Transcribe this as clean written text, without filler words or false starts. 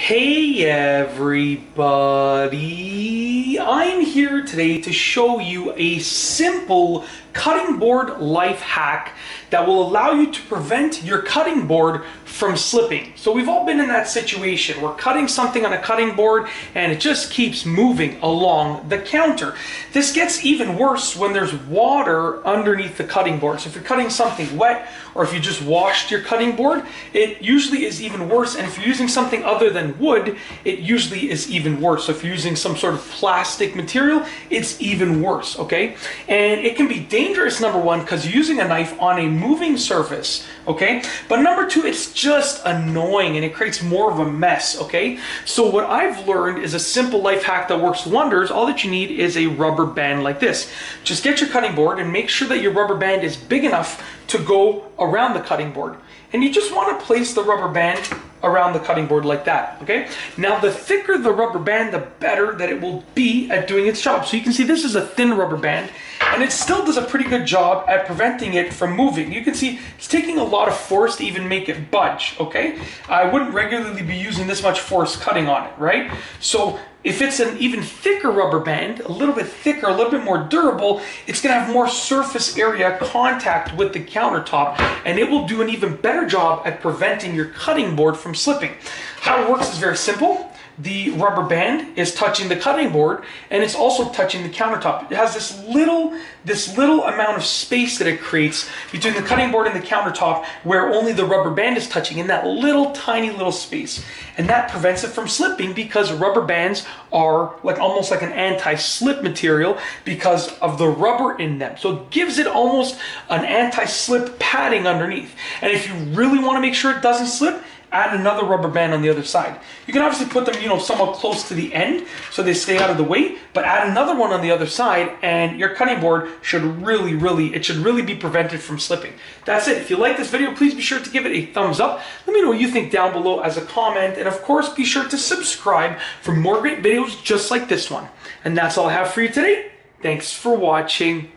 Hey everybody, I'm here today to show you a simple cutting board life hack that will allow you to prevent your cutting board from slipping. So we've all been in that situation. We're cutting something on a cutting board and it just keeps moving along the counter. This gets even worse when there's water underneath the cutting board. So if you're cutting something wet or if you just washed your cutting board, it usually is even worse. And if you're using something other than wood, it usually is even worse. So if you're using some sort of plastic material, it's even worse, okay? And it can be dangerous, number one, because you're using a knife on a moving surface, okay? But number two, it's just annoying and it creates more of a mess, okay? So what I've learned is a simple life hack that works wonders. All that you need is a rubber band like this. Just get your cutting board and make sure that your rubber band is big enough to go around the cutting board. And you just want to place the rubber band around the cutting board like that, okay? Now, the thicker the rubber band, the better that it will be at doing its job. So you can see this is a thin rubber band, and it still does a pretty good job at preventing it from moving. You can see it's taking a lot of force to even make it budge, okay? I wouldn't regularly be using this much force cutting on it, right? So if it's an even thicker rubber band, a little bit thicker, a little bit more durable, it's gonna have more surface area contact with the countertop, and it will do an even better job at preventing your cutting board from slipping. How it works is very simple. The rubber band is touching the cutting board and it's also touching the countertop. It has this little amount of space that it creates between the cutting board and the countertop where only the rubber band is touching, in that little tiny little space. And that prevents it from slipping because rubber bands are almost like an anti-slip material because of the rubber in them. So it gives it almost an anti-slip padding underneath. And if you really want to make sure it doesn't slip, add another rubber band on the other side. You can obviously put them, somewhat close to the end so they stay out of the way, but add another one on the other side and your cutting board should really be prevented from slipping. That's it. If you like this video, please be sure to give it a thumbs up. Let me know what you think down below as a comment, and of course, be sure to subscribe for more great videos just like this one. And that's all I have for you today. Thanks for watching.